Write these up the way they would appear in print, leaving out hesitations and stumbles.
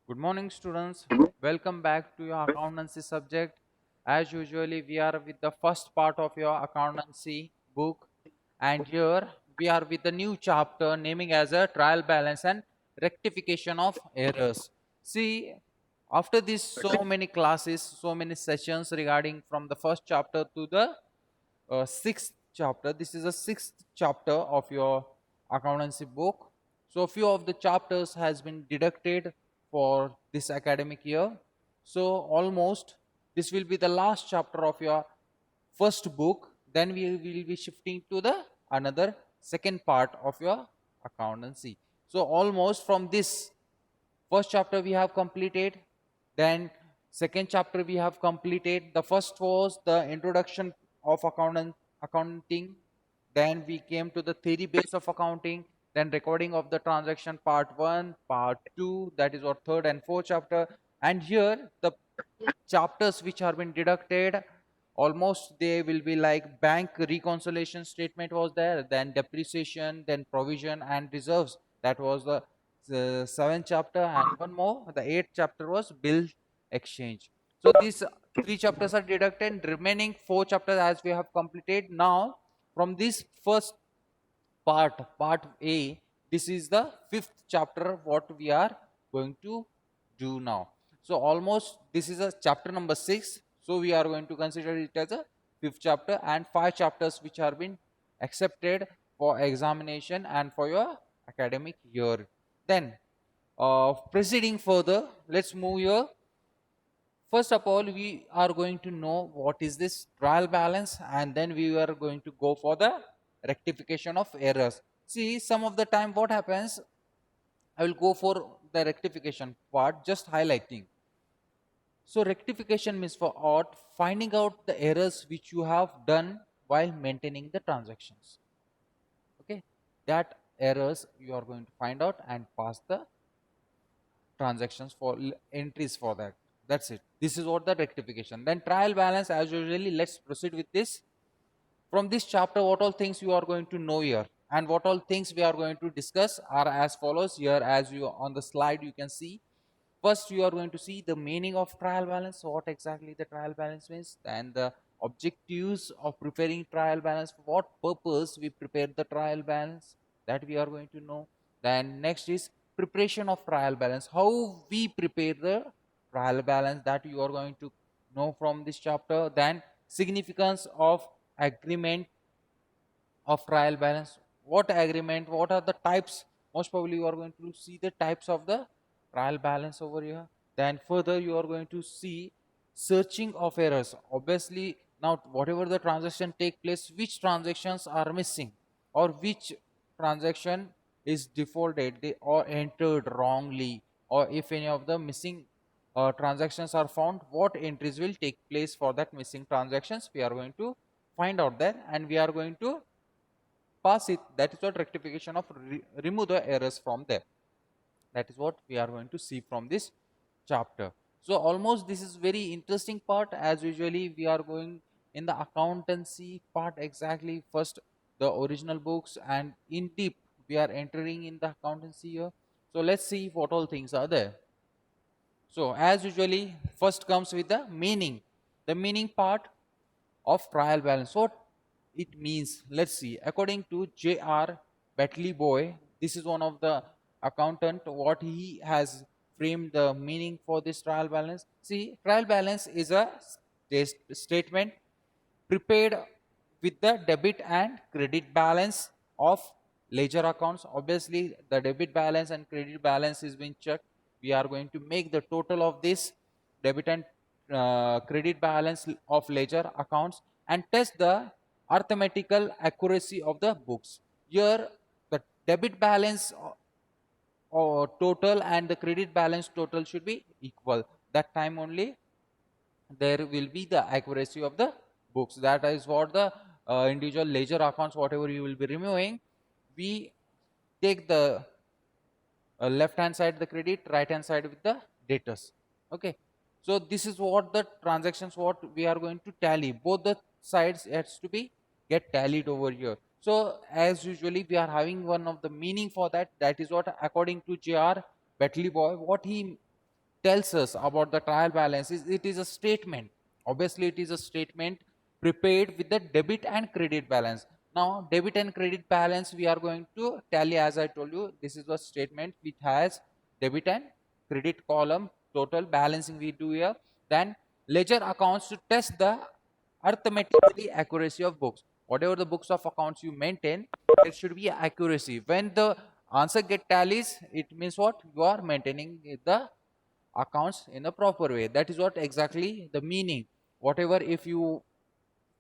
Good morning, students. Welcome back to your accountancy subject. As usually, we are with the first part of your accountancy book, and here we are with the new chapter naming as a trial balance and rectification of errors. See, after this, so many classes, so many sessions regarding from the first chapter to the sixth chapter. This is the sixth chapter of your accountancy book. So few of the chapters has been deducted for this academic year. So almost this will be the last chapter of your first book. Then we will be shifting to the another second part of your accountancy. So almost from this first chapter we have completed, then second chapter we have completed. The first was the introduction of accounting, then we came to the theory base of accounting, then recording of the transaction part 1, part 2, that is our third and fourth chapter. And here the chapters which are been deducted, almost they will be like bank reconciliation statement was there, then depreciation, then provision and reserves, that was the seventh chapter, and one more, the eighth chapter was bill exchange. So these three chapters are deducted, remaining four chapters as we have completed. Now from this first part A, this is the fifth chapter what we are going to do now. So almost this is a chapter number 6, so we are going to consider it as a fifth chapter, and five chapters which are been accepted for examination and for your academic year. Then proceeding further, let's move here. First of all, we are going to know what is this trial balance, and then we are going to go for the rectification of errors. See, some of the time what happens, I will go for the rectification part, just highlighting. So rectification means for what? Finding out the errors which you have done while maintaining the transactions. Okay, that errors you are going to find out and pass the transactions for entries for that. That's it. This is what the rectification. Then trial balance, as usually, let's proceed with this. From this chapter, what all things you are going to know here, and what all things we are going to discuss are as follows. Here, as you on the slide you can see, first you are going to see the meaning of trial balance, what exactly the trial balance means, and the objectives of preparing trial balance, for what purpose we prepare the trial balance, that we are going to know. Then next is preparation of trial balance, how we prepare the trial balance, that you are going to know from this chapter. Then significance of agreement of trial balance, what agreement, what are the types, most probably you are going to see the types of the trial balance over here. Then further you are going to see searching of errors. Obviously, now whatever the transaction take place, which transactions are missing, or which transaction is defaulted, they or entered wrongly, or if any of the missing transactions are found, what entries will take place for that missing transactions, we are going to find out there, and we are going to pass it. That is what rectification of remove the errors from there. That is what we are going to see from this chapter. So almost this is very interesting part. As usually we are going in the accountancy part, exactly first the original books, and in deep we are entering in the accountancy here. So let's see what all things are there. So as usually, first comes with the meaning. The meaning part of trial balance. What it means, let's see. According to J.R. Batley Boy, this is one of the accountant, what he has framed the meaning for this trial balance. See, trial balance is a statement prepared with the debit and credit balance of ledger accounts. Obviously, the debit balance and credit balance is being checked. We are going to make the total of this debit and credit balance of ledger accounts and test the arithmetical accuracy of the books. Here, the debit balance or total and the credit balance total should be equal. That time only there will be the accuracy of the books. That is what the individual ledger accounts, whatever you will be removing, we take the left hand side the credit, right hand side with the debtors. Okay, so this is what the transactions what we are going to tally, both the sides has to be get tallied over here. So as usually we are having one of the meaning for that, that is what according to J.R. Batley Boy, what he tells us about the trial balance is it is a statement. Obviously, it is a statement prepared with the debit and credit balance. Now, debit and credit balance we are going to tally, as I told you. This is a statement which has debit and credit column, total balancing we do here. Then ledger accounts to test the arithmetically accuracy of books. Whatever the books of accounts you maintain, there should be accuracy. When the answer get tallies, it means what? You are maintaining the accounts in a proper way. That is what exactly the meaning. Whatever, if you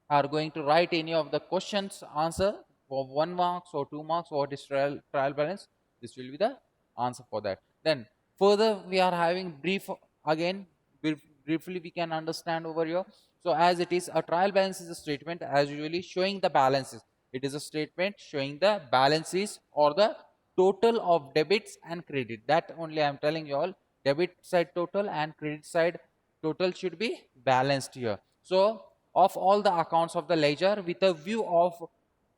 are going to write any of the questions answer for 1 marks or 2 marks, what is trial balance, this will be the answer for that. Then further we are having brief again. Briefly we can understand over here. So as it is, a trial balance is a statement as usually showing the balances. It is a statement showing the balances or the total of debits and credit. That only I am telling you all. Debit side total and credit side total should be balanced here. So of all the accounts of the ledger with a view of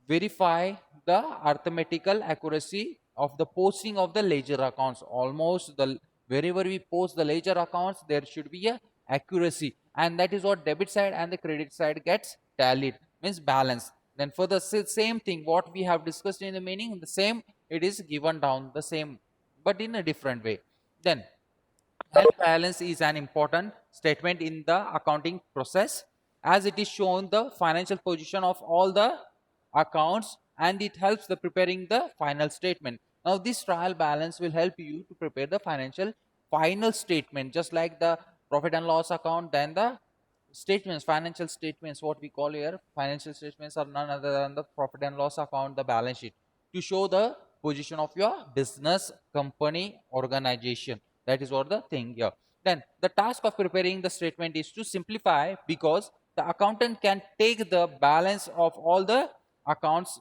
verify the arithmetical accuracy of the posting of the ledger accounts. Almost the wherever we post the ledger accounts, there should be a accuracy, and that is what debit side and the credit side gets tallied, means balance. Then for the same thing what we have discussed in the meaning, the same it is given down the same but in a different way. Then trial balance is an important statement in the accounting process as it is shown the financial position of all the accounts and it helps the preparing the final statement. Now this trial balance will help you to prepare the financial final statement, just like the profit and loss account. Then the statements, financial statements, what we call here financial statements, are none other than the profit and loss account, the balance sheet, to show the position of your business, company, organization. That is what the thing here. Then the task of preparing the statement is to simplify, because the accountant can take the balance of all the accounts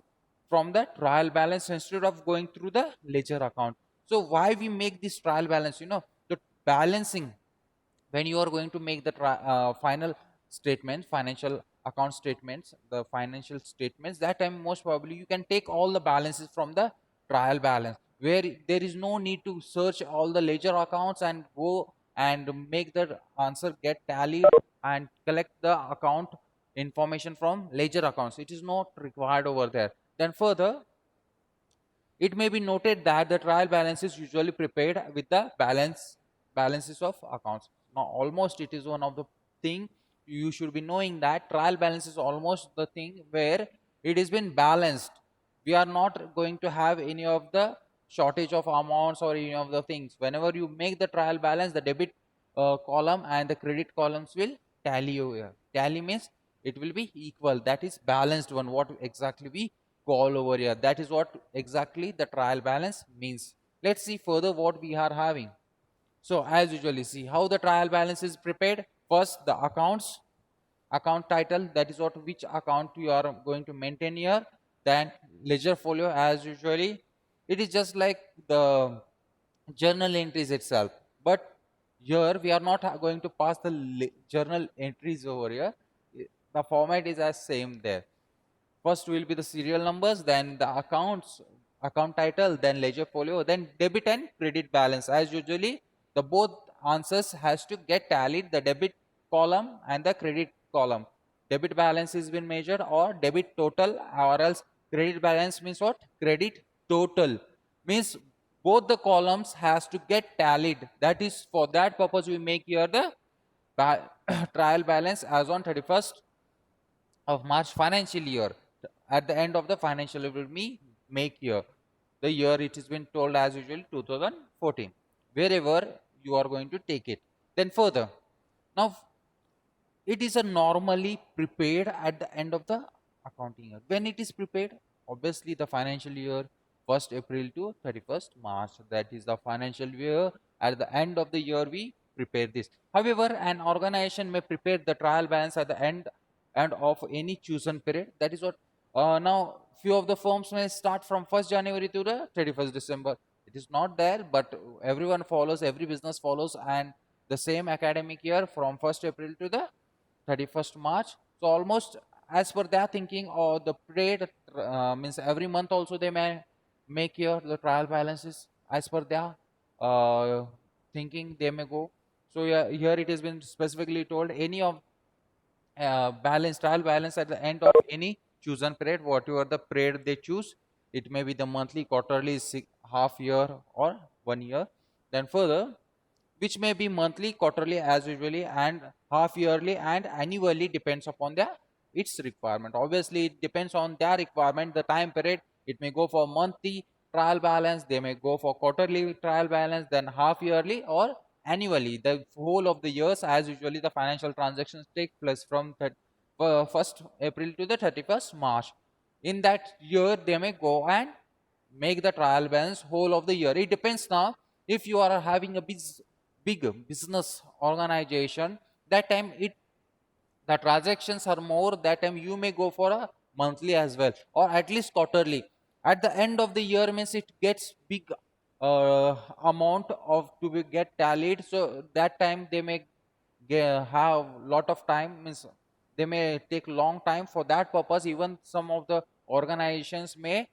from the trial balance instead of going through the ledger account. So why we make this trial balance? The balancing, when you are going to make the final statements, financial account statements, the financial statements, that time most probably you can take all the balances from the trial balance, where there is no need to search all the ledger accounts and go and make the answer get tallied and collect the account information from ledger accounts. It is not required over there. Then further, it may be noted that the trial balance is usually prepared with the balances of accounts. Now, almost it is one of the thing you should be knowing, that trial balance is almost the thing where it has been balanced. We are not going to have any of the shortage of amounts or any of the things. Whenever you make the trial balance, the debit column and the credit columns will tally over here. Tally means it will be equal. That is balanced one. What exactly we call over here. That is what exactly the trial balance means. Let's see further what we are having. So as usually, see how the trial balance is prepared. First, the accounts, account title, that is what which account you are going to maintain here. Then ledger folio, as usually it is just like the journal entries itself, but here we are not going to pass the journal entries over here. The format is as same there. First will be the serial numbers, then the accounts, account title, then ledger folio, then debit and credit balance. As usually, the both answers has to get tallied, the debit column and the credit column. Debit balance has been measured, or debit total, or else credit balance means what? Credit total. Means both the columns has to get tallied. That is, for that purpose we make here the trial balance as on 31st of March financial year. At the end of the financial year will be make year. The year it has been told as usual 2014. Wherever you are going to take it. Then further, now it is a normally prepared at the end of the accounting year. When it is prepared, obviously the financial year 1st April to 31st March. That is the financial year. At the end of the year we prepare this. However, an organization may prepare the trial balance at the end of any chosen period. That is what now few of the firms may start from 1st January to the 31st December. It is not there, but everyone follows, every business follows, and the same academic year from 1st April to the 31st March. So almost as per their thinking, or the period means every month also they may make here the trial balances as per their thinking they may go. So here it has been specifically told any of trial balance at the end of any chosen period, whatever the period they choose. It may be the monthly, quarterly, half year, or 1 year. Then further, which may be monthly, quarterly as usually, and half yearly and annually, depends upon their its requirement. Obviously, it depends on their requirement, the time period. It may go for monthly trial balance, they may go for quarterly trial balance, then half yearly or annually. The whole of the years, as usually, the financial transactions take place from 1st April to the 31st March. In that year, they may go and make the trial balance whole of the year. It depends now. If you are having a big business organization, that time the transactions are more, that time you may go for a monthly as well, or at least quarterly. At the end of the year means it gets big amount of to be get tallied, so that time they may have lot of time, means they may take long time. For that purpose, even some of the organizations may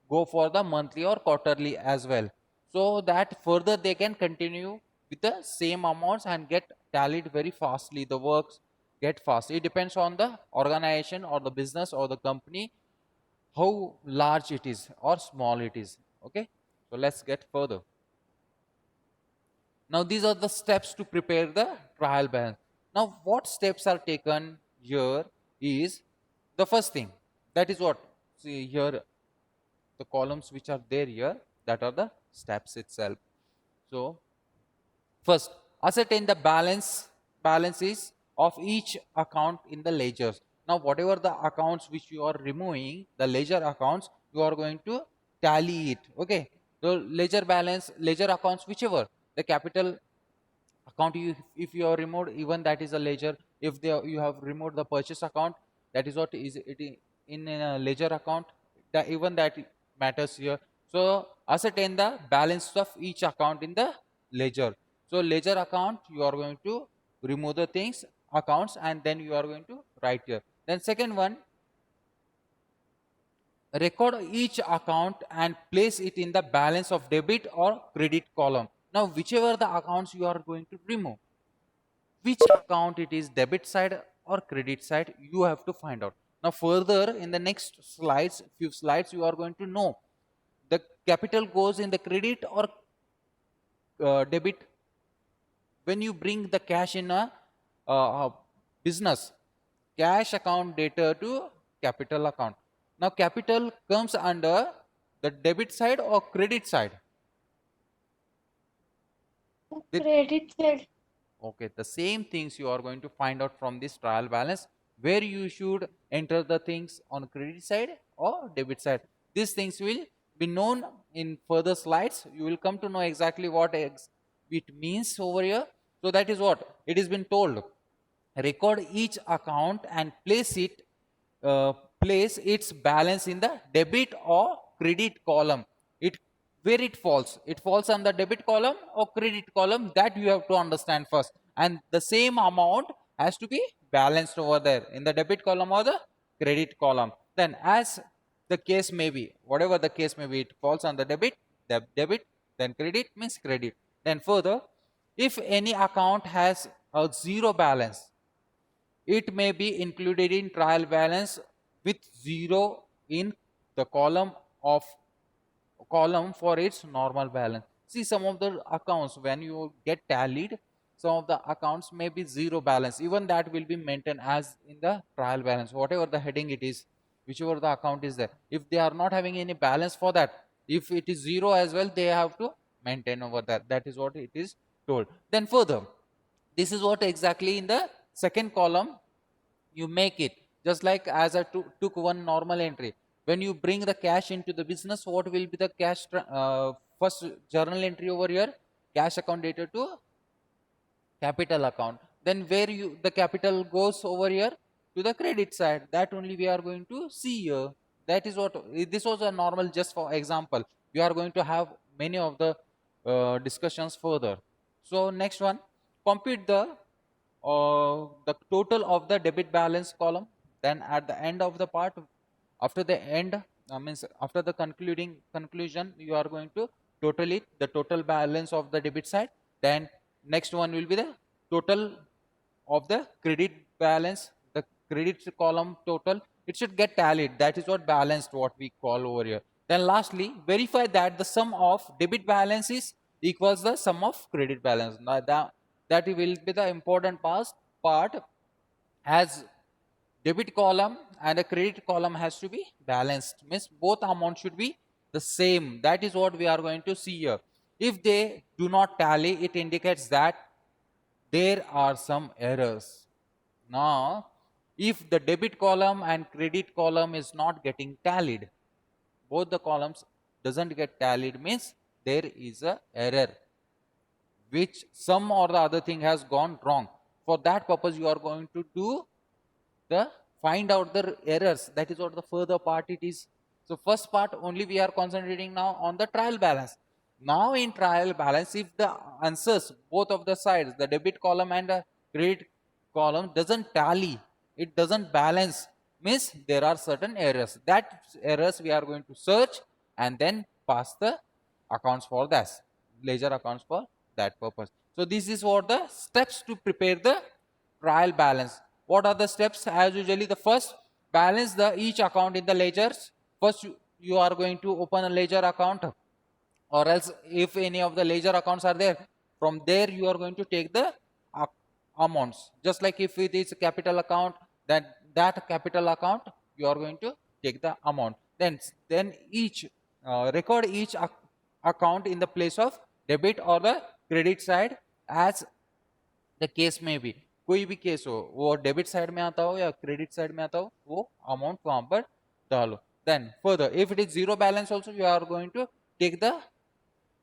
go for the monthly or quarterly as well, so that further they can continue with the same amounts and get tallied very fastly. The works get fast. It depends on the organization or the business or the company, how large it is or small it is. Okay, so let's get further. Now these are the steps to prepare the trial balance. Now what steps are taken here is the first thing, that is what, see here, the columns which are there here, that are the steps itself. So first, ascertain the balances of each account in the ledgers. Now whatever the accounts which you are removing, the ledger accounts, you are going to tally it. Okay, so ledger balance, ledger accounts, whichever, the capital account, you if you have removed, even that is a ledger. If you have removed the purchase account, that is what is it in a ledger account, that even that matters here. So ascertain the balance of each account in the ledger. So ledger account, you are going to remove the things, accounts, and then you are going to write here. Then second one, record each account and place it in the balance of debit or credit column. Now whichever the accounts you are going to remove, which account it is, debit side or credit side, you have to find out. Now further in the next slides, few slides, you are going to know the capital goes in the credit or debit. When you bring the cash in a business, cash account data to capital account. Now capital comes under the debit side or credit side? Credit side. Okay, the same things you are going to find out from this trial balance, where you should enter the things on credit side or debit side. These things will be known in further slides. You will come to know exactly what it means over here. So that is what it has been told. Record each account and uh, place its balance in the debit or credit column. It where it falls on the debit column or credit column, that you have to understand first, and the same amount has to be balanced over there in the debit column or the credit column. Then as the case may be, whatever the case may be, it falls on the debit, then credit means credit. Then further, if any account has a zero balance, it may be included in trial balance with zero in the column for its normal balance. See, some of the accounts, when you get tallied, some of the accounts may be zero balance. Even that will be maintained as in the trial balance, whatever the heading it is, whichever the account is there. If they are not having any balance for that, if it is zero as well, they have to maintain over that. That is what it is told. Then further, this is what exactly in the second column you make it, just like as I took one normal entry. When you bring the cash into the business, what will be the first journal entry over here? Cash account data to capital account. Then where you the capital goes over here to the credit side, that only we are going to see here. That is what this was a normal, just for example. We are going to have many of the discussions further. So next one, compute the total of the debit balance column. Then at the end of the part, after the end, means after the conclusion, you are going to total it, the total balance of the debit side. Then next one will be the total of the credit balance, the credit column total, it should get tallied. That is what balanced, what we call over here. Then lastly, verify that the sum of debit balance is equals the sum of credit balance. Now that will be the important part, as debit column and a credit column has to be balanced, means both amounts should be the same. That is what we are going to see here. If they do not tally, it indicates that there are some errors. Now, if the debit column and credit column is not getting tallied, both the columns doesn't get tallied, means there is a error, which some or the other thing has gone wrong. For that purpose, you are going to do the find out the errors. That is what the further part it is. So first part only we are concentrating now on the trial balance. Now in trial balance, if the answers both of the sides, the debit column and the credit column doesn't tally, it doesn't balance, means there are certain errors. That errors we are going to search and then pass the accounts for that, ledger accounts for that purpose. So this is what the steps to prepare the trial balance. What are the steps? As usually, the first, balance the each account in the ledgers. First, you are going to open a ledger account, or else if any of the ledger accounts are there, from there you are going to take the amounts. Just like if it is a capital account, then that capital account you are going to take the amount. Then each record each account in the place of debit or the credit side as the case may be. कोई भी case हो, वो debit side में आता हो या credit side में आता हो, वो अमाउंट वहां पर डालो. Then further, if it is zero balance also, you are going to take the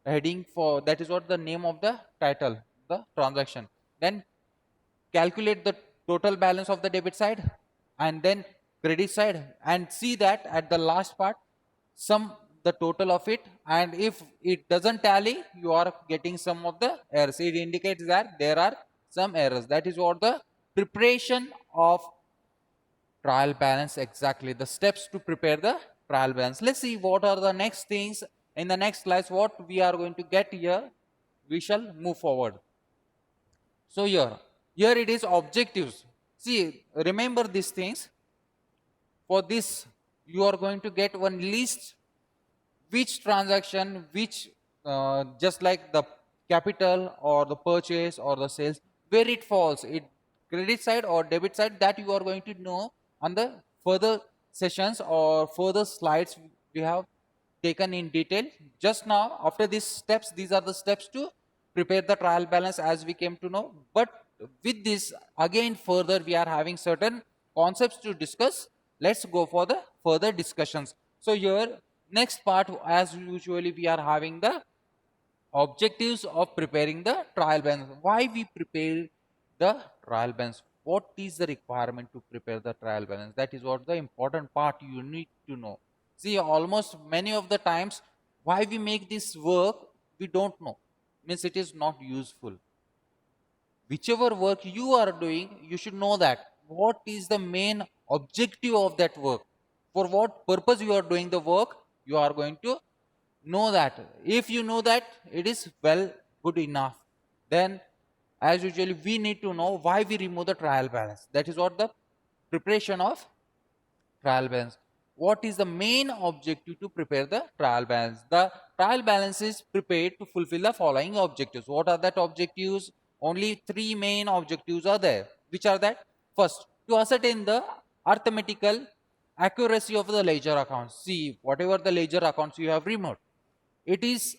heading for, that is what the name of the title, the transaction. Then calculate the total balance of the debit side and then credit side, and see that at the last part sum the total of it, and if it doesn't tally, you are getting some of the errors. It indicates that there are some errors. That is what the preparation of trial balance, exactly the steps to prepare the trial balance. Let's see what are the next things in the next slides, what we are going to get here. We shall move forward. So here it is objectives. See, remember these things. For this, you are going to get one list, which transaction, which just like the capital or the purchase or the sales, where it falls, it credit side or debit side, that you are going to know on the further sessions or further slides we have taken in detail. Just now, after these steps, these are the steps to prepare the trial balance as we came to know. But with this, again further we are having certain concepts to discuss. Let's go for the further discussions. So here, next part, as usually we are having the objectives of preparing the trial balance. Why we prepare the trial balance? What is the requirement to prepare the trial balance? That is what the important part you need to know. See, almost many of the times, why we make this work, we don't know. Means it is not useful. Whichever work you are doing, you should know that. What is the main objective of that work? For what purpose you are doing the work, you are going to know that. If you know that, it is well, good enough. Then, as usually, we need to know why we remove the trial balance. That is what the preparation of trial balance. What is the main objective to prepare the trial balance? The trial balance is prepared to fulfill the following objectives. What are that objectives? Only three main objectives are there. Which are that? First, to ascertain the arithmetical accuracy of the ledger accounts. See, whatever the ledger accounts you have removed, it is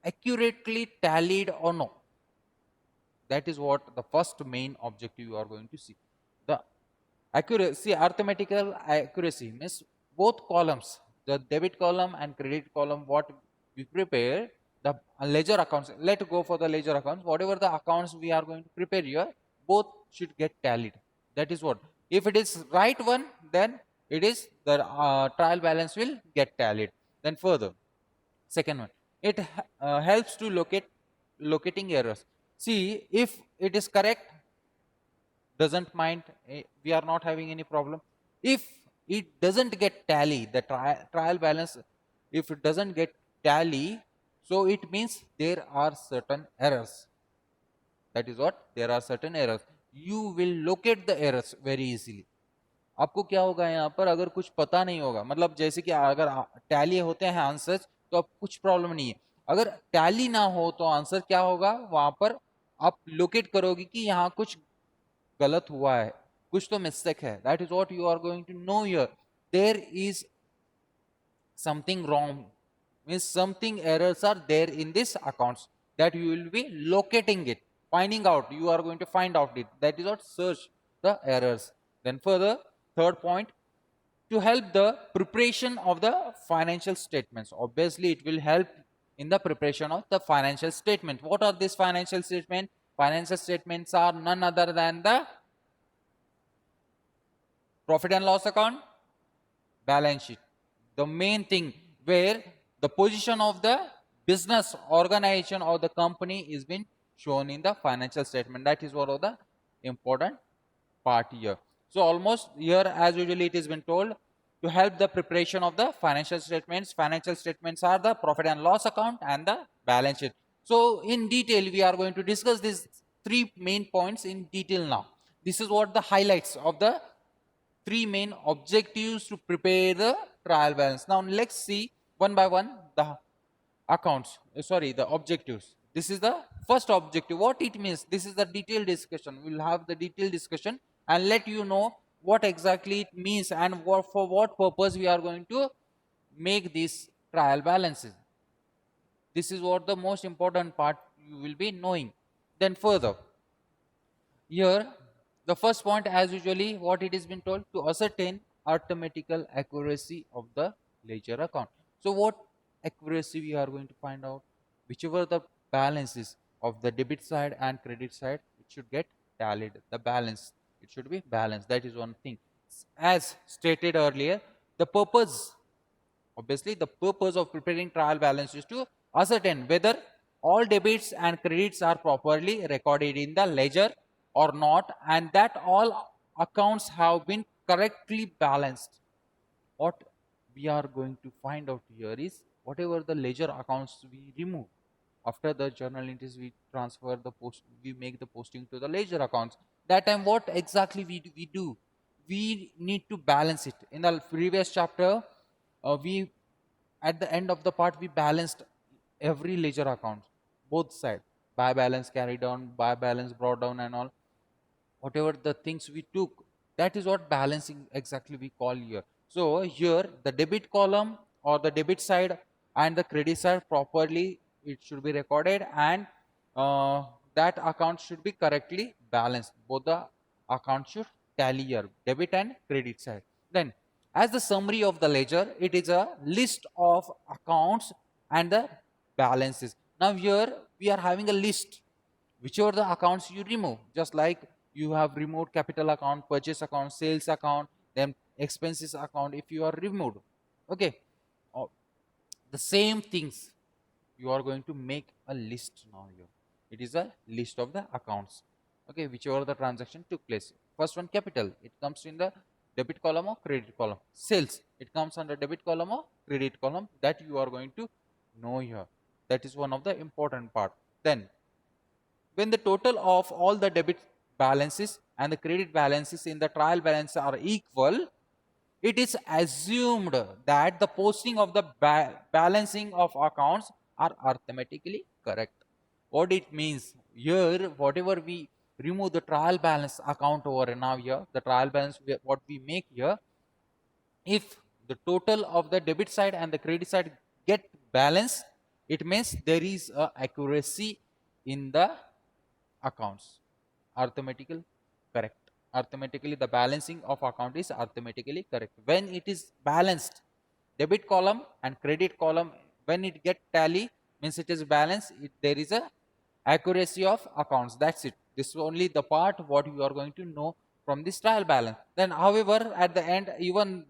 accurately tallied or no. That is what the first main objective you are going to see. The accuracy, arithmetical accuracy means both columns, the debit column and credit column, what we prepare, the ledger accounts, let's go for the ledger accounts, whatever the accounts we are going to prepare here, both should get tallied. That is what. If it is right one, then it is the trial balance will get tallied. Then further, second one, it helps to locating errors. See, if it is correct, doesn't mind, we are not having any problem. If it doesn't get tally, the trial balance, if it doesn't get tally, so it means there are certain errors. that is what there are certain errors. You will locate the errors very easily. आपको क्या होगा यहाँ पर, अगर कुछ पता नहीं होगा, मतलब जैसे कि अगर टैली होते हैं आंसर्स तो अब कुछ प्रॉब्लम नहीं है, अगर टैली ना हो तो आंसर क्या होगा, वहां पर आप लोकेट करोगे कि यहाँ कुछ गलत हुआ है, कुछ तो मिस्टेक है. That is what you are going to know here. There is something wrong, means something errors are there in this accounts, that you will be locating it, finding out, you are going to find out it. That is what search the errors. Then further, third point, to help the preparation of the financial statements. Obviously it will help in the preparation of the financial statement. What are these financial statements? Financial statements are none other than the profit and loss account, balance sheet, the main thing where the position of the business organization or the company is been shown in the financial statement. That is one of the important part here. So almost here, as usually it has been told, to help the preparation of the financial statements. Financial statements are the profit and loss account and the balance sheet. So in detail we are going to discuss these three main points in detail now. This is what the highlights of the three main objectives to prepare the trial balance. Now let's see one by one the accounts, sorry, the objectives. This is the first objective. What it means, this is the detailed discussion. We'll have the detailed discussion and let you know what exactly it means and for what purpose we are going to make these trial balances. This is what the most important part you will be knowing. Then further, here the first point, as usually what it has been told, to ascertain arithmetical accuracy of the ledger account. So what accuracy we are going to find out? Whichever the balances of the debit side and credit side, it should get tallied. The balance, it should be balanced. That is one thing. As stated earlier, the purpose, obviously the purpose of preparing trial balance is to ascertain whether all debits and credits are properly recorded in the ledger or not, and that all accounts have been correctly balanced. What we are going to find out here is, whatever the ledger accounts we remove, after the journal entries we transfer the post, we make the posting to the ledger accounts. That time what exactly we do, we need to balance it. In the previous chapter, we at the end of the part we balanced every ledger account, both sides, buy balance carried on, buy balance brought down and all, whatever the things we took, that is what balancing exactly we call here. So here the debit column or the debit side and the credit side properly it should be recorded, and that account should be correctly balanced. Both the accounts should tally here, debit and credit side. Then as the summary of the ledger, it is a list of accounts and the balances. Now here we are having a list, whichever the accounts you remove, just like you have removed capital account, purchase account, sales account, then expenses account, if you are removed, okay, the same things you are going to make a list now here. It is a list of the accounts, okay, whichever the transaction took place. First one, capital, it comes in the debit column or credit column. Sales, it comes under debit column or credit column, that you are going to know here. That is one of the important part. Then when the total of all the debit balances and the credit balances in the trial balance are equal, it is assumed that the posting of the balancing of accounts are arithmetically correct. What it means here, whatever we remove the trial balance account over now here, the trial balance what we make here, if the total of the debit side and the credit side get balanced, it means there is a accuracy in the accounts, arithmetical correct. Arithmetically the balancing of account is arithmetically correct. When it is balanced, debit column and credit column, when it get tally, means it is balanced, there is a accuracy of accounts. That's it. This is only the part what you are going to know from this trial balance. Then however at the end even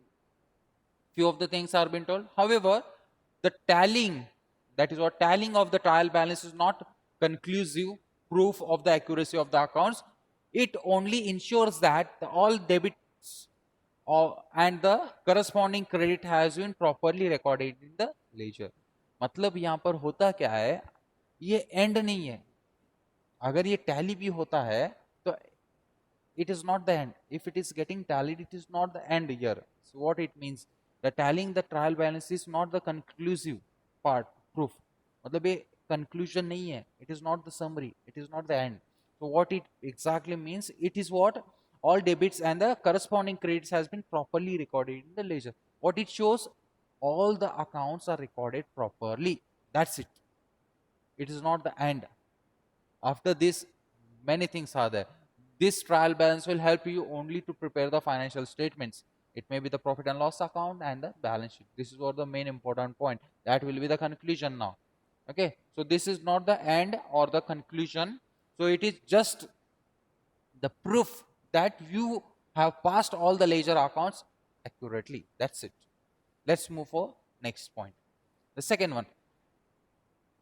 few of the things are being told. However, the tallying, that is what tallying of the trial balance is not conclusive proof of the accuracy of the accounts. It only ensures that all debits and the corresponding credit has been properly recorded in the ledger. मतलब यहाँ पर होता क्या है, ये and नहीं है, अगर ये टैली भी होता है तो it is not the end. If it is getting tallied, it is not the end here. So what it means, the tallying the trial balance is not the conclusive part proof. मतलब ये conclusion नहीं है. It is not the summary. It is not the end. So what it exactly means, it is what all debits and the corresponding credits has been properly recorded in the ledger. What it shows, all the accounts are recorded properly. That's it. It is not the end. After this, many things are there. This trial balance will help you only to prepare the financial statements. It may be the profit and loss account and the balance sheet. This is what the main important point. That will be the conclusion now. Okay, so this is not the end or the conclusion. So it is just the proof that you have passed all the ledger accounts accurately. That's it. Let's move for next point. The second one,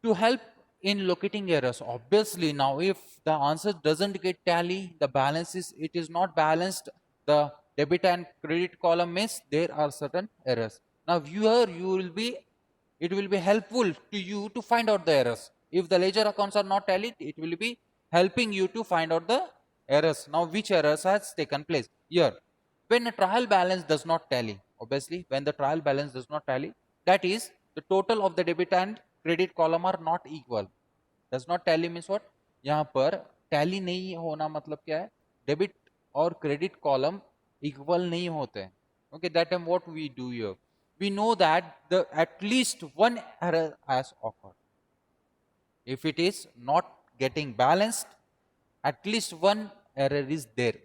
to help in locating errors. Obviously, now if the answer doesn't get tally, the balance is, it is not balanced, the debit and credit column means there are certain errors. Now here you will be, it will be helpful to you to find out the errors. If the ledger accounts are not tallied, it will be helping you to find out the errors. Now which errors has taken place here? When a trial balance does not tally, obviously when the trial balance does not tally, that is the total of the debit and credit column are not equal. Does not tally means what? यहाँ पर tally नहीं होना मतलब क्या है? Debit और credit column equal नहीं होते हैं. Okay, that time what we do here? We know that the at least one error has occurred. If it is not getting balanced, at least one error is there.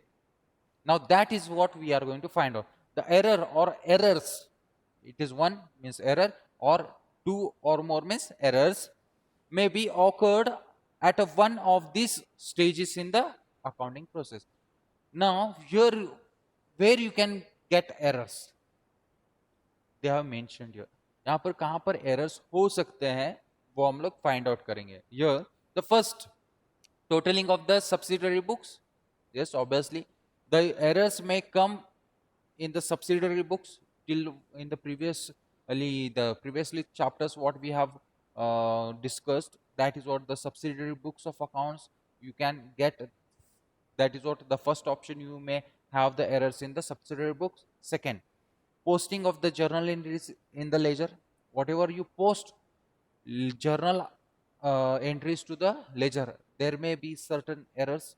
Now that is what we are going to find out. The error or errors, it is one means error or two or more means errors, may be occurred at one of these stages in the accounting process. Now here where you can get errors, they have mentioned here. यहाँ पर कहाँ पर errors हो सकते हैं वो हम लोग find out करेंगे. Here the first, totaling of the subsidiary books. Yes, obviously the errors may come in the subsidiary books. Till in the previously chapters what we have discussed, that is what the subsidiary books of accounts you can get. That is what the first option, you may have the errors in the subsidiary books. Second, posting of the journal entries in the ledger. Whatever you post journal entries to the ledger, there may be certain errors.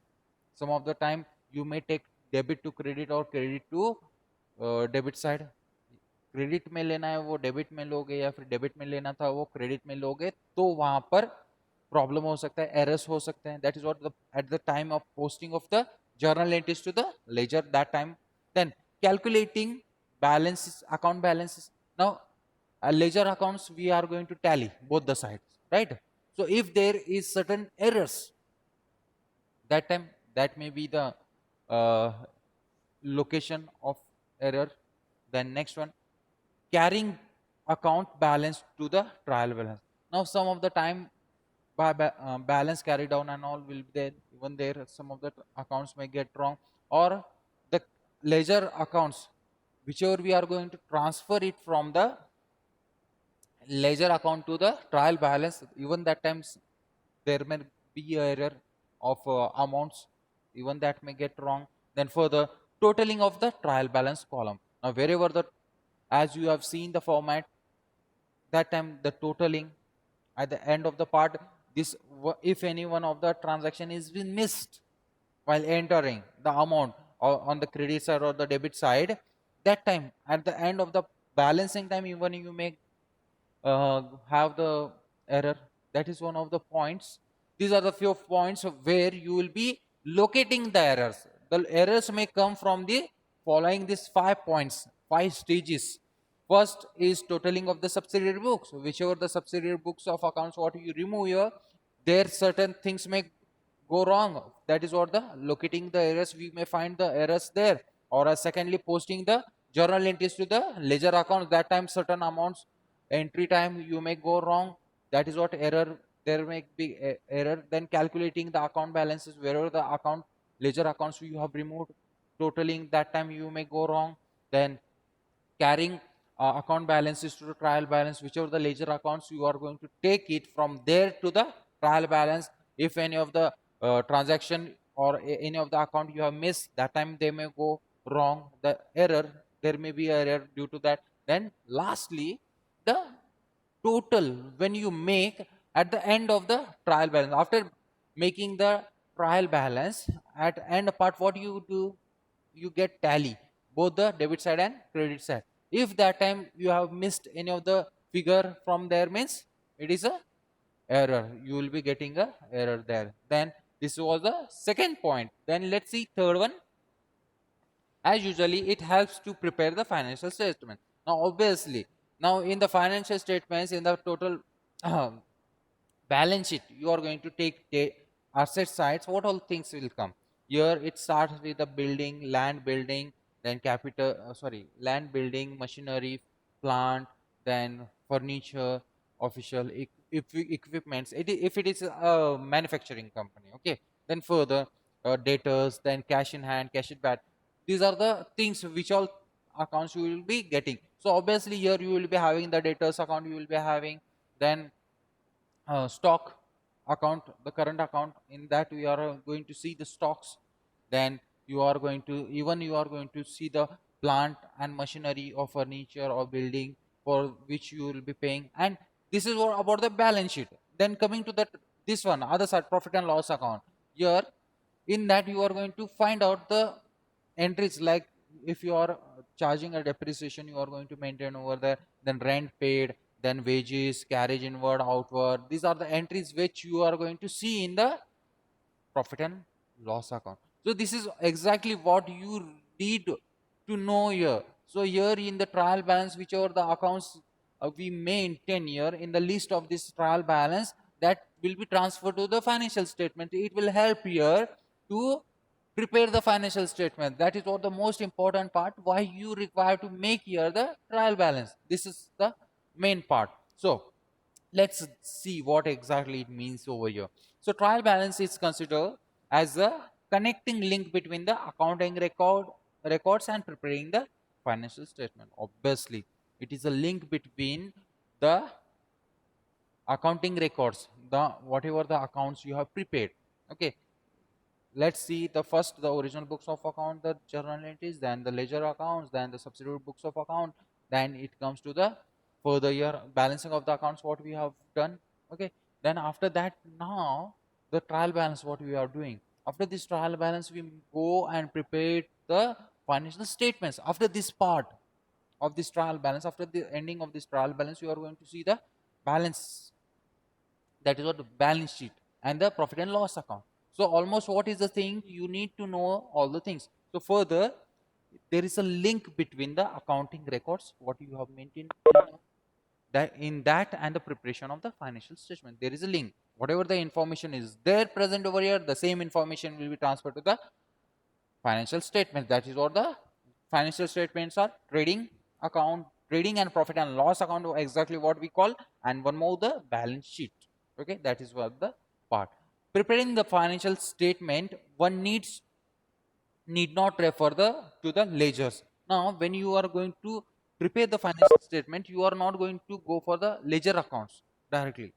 Some of the time you may take debit to credit or credit to debit side. Credit में लेना है वो debit में लोगे या फिर debit में लेना था वो क्रेडिट में लोगे तो वहां पर प्रॉब्लम हो सकता है, एरर्स हो सकते हैं. That is what at the time of posting of the journal entries to the ledger, that time. Then calculating balances, account balances. Now ledger accounts we are going to tally both the sides, right? So if there is certain errors, that time that may be the location of error. Then next one, carrying account balance to the trial balance. Now some of the time balance carry down and all will be there. Even there some of the accounts may get wrong, or the ledger accounts, whichever we are going to transfer it from the ledger account to the trial balance, even that times there may be error of amounts, even that may get wrong. Then further, totaling of the trial balance column. Now wherever the, as you have seen the format, that time the totaling at the end of the part, this if any one of the transaction is been missed while entering the amount or on the credit side or the debit side, that time at the end of the balancing time even you may have the error. That is one of the points. These are the few points where you will be locating the errors. The errors may come from the following these 5 points, 5 stages. First is totaling of the subsidiary books. Whichever the subsidiary books of accounts what you remove here, there certain things may go wrong. That is what the locating the errors, we may find the errors there. Or secondly, posting the journal entries to the ledger account. That time certain amounts entry time you may go wrong. That is what error, there may be error. Then calculating the account balances, wherever the account ledger accounts you have removed, totaling, that time you may go wrong. Then carrying account balances to the trial balance, whichever the ledger accounts you are going to take it from there to the trial balance. If any of the transaction or any of the account you have missed, that time they may go wrong, the error, there may be error due to that. Then lastly, the total when you make at the end of the trial balance, after making the trial balance, at end part what you do, you get tally both the debit side and credit side. If that time you have missed any of the figure from there, means it is a error, you will be getting a error there. Then this was the second point. Then let's see third one. As usually it helps to prepare the financial statement. Now obviously, now in the financial statements, in the total balance sheet, you are going to take asset sides, what all things will come here. It starts with the building, land building, then capital land building, machinery, plant, then furniture, official equipments, if it is a manufacturing company, okay. Then further, debtors, then cash in hand, cash in bad. These are the things which all accounts you will be getting. So obviously here you will be having the debtors account, you will be having, then stock account, the current account, in that we are going to see the stocks. Then you are going to, even you are going to see the plant and machinery or furniture or building for which you will be paying. And this is what about the balance sheet. Then coming to that, this one other side, profit and loss account. Here in that you are going to find out the entries, like if you are charging a depreciation, you are going to maintain over there, then rent paid, then wages, carriage inward, outward. These are the entries which you are going to see in the profit and loss account. So this is exactly what you need to know here. So here in the trial balance, whichever the accounts we maintain here in the list of this trial balance, that will be transferred to the financial statement. It will help here to prepare the financial statement. That is what the most important part, why you require to make here the trial balance. This is the main part. So let's see what exactly it means over here. So trial balance is considered as a connecting link between the accounting records and preparing the financial statement. Obviously it is a link between the accounting records, the whatever the accounts you have prepared, okay. Let's see the first, the original books of account, the journal entries, then the ledger accounts, then the subsidiary books of account, then it comes to the further year balancing of the accounts what we have done, okay. Then after that, now the trial balance what we are doing. After this trial balance, we go and prepare the financial statements. After this part of this trial balance, after the ending of this trial balance, you are going to see the balance, that is what the balance sheet and the profit and loss account. So almost what is the thing, you need to know all the things. So further, there is a link between the accounting records what you have maintained, that in that and the preparation of the financial statement, there is a link. Whatever the information is there present over here, the same information will be transferred to the financial statement. That is what the financial statements are. Trading account, trading and profit and loss account, exactly what we call. And one more, the balance sheet, okay. That is what the part. Preparing the financial statement, one need not refer to the ledgers. Now when you are going to prepare the financial statement, you are not going to go for the ledger accounts directly.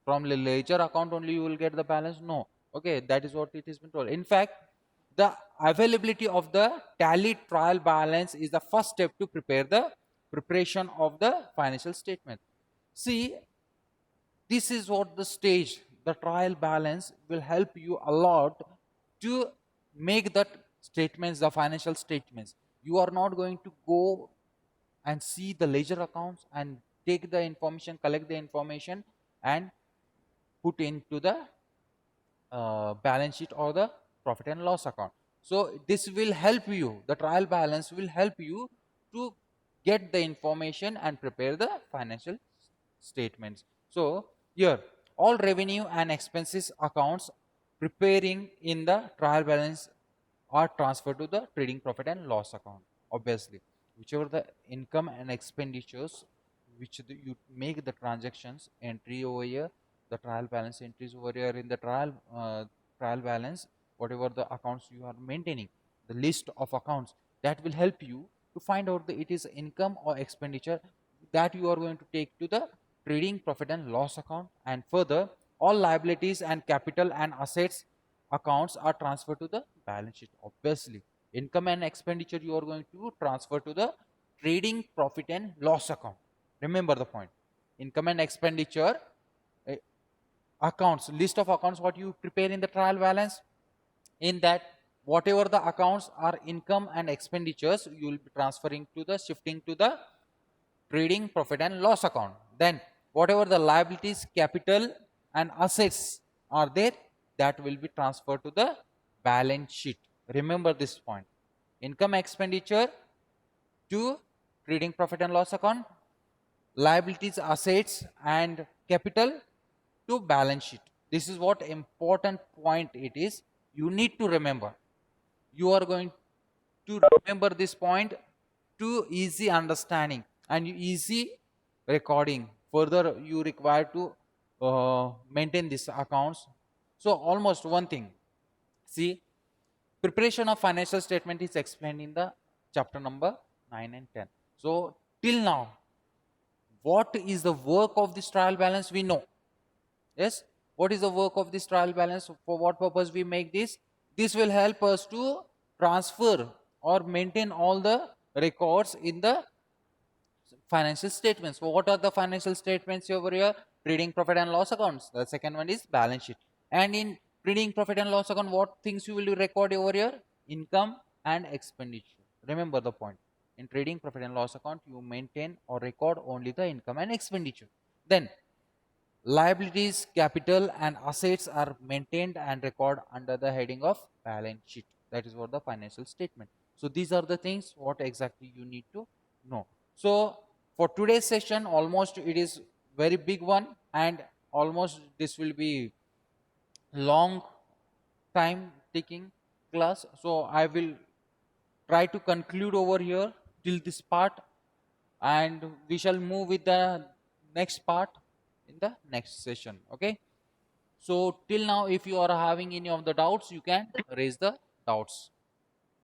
From the ledger account only you will get the balance, no, okay. That is what it has been told. In fact, the availability of the tally trial balance is the first step to prepare the preparation of the financial statement. See, this is what the stage, the trial balance will help you a lot to make that statements, the financial statements. You are not going to go and see the ledger accounts and take the information, collect the information and put into the balance sheet or the profit and loss account. So this will help you, the trial balance will help you to get the information and prepare the financial statements. So here, all revenue and expenses accounts preparing in the trial balance are transferred to the trading profit and loss account. Obviously, whichever the income and expenditures which you make the transactions entry over here, the trial balance entries over here in the trial balance, whatever the accounts you are maintaining, the list of accounts, that will help you to find out the it is income or expenditure that you are going to take to the trading profit and loss account. And further, all liabilities and capital and assets accounts are transferred to the balance sheet? Obviously, income and expenditure you are going to transfer to the trading profit and loss account. Remember the point. Income and expenditure accounts, list of accounts what you prepare in the trial balance. In that, whatever the accounts are income and expenditures, you will be transferring to the shifting to the trading profit and loss account. Then whatever the liabilities, capital and assets are there, that will be transferred to the balance sheet. Remember this point. Income expenditure to trading profit and loss account, liabilities, assets and capital to balance sheet. This is what important point it is. You need to remember. You are going to remember this point to easy understanding and easy recording. Further, you require to maintain these accounts. So almost one thing. See, preparation of financial statement is explained in the chapter number 9 and 10. So till now, what is the work of this trial balance? We know. Yes, what is the work of this trial balance? For what purpose we make this? This will help us to transfer or maintain all the records in the financial statements. So what are the financial statements over here? Trading profit and loss accounts. The second one is balance sheet. And in trading profit and loss account, what things you will record over here? Income and expenditure. Remember the point. In trading profit and loss account, you maintain or record only the income and expenditure. Then liabilities, capital and assets are maintained and recorded under the heading of balance sheet. That is what the financial statement. So these are the things what exactly you need to know. So for today's session, almost it is very big one, and almost this will be long time taking class. So I will try to conclude over here till this part, and we shall move with the next part in the next session. Okay, so till now if you are having any of the doubts, you can raise the doubts.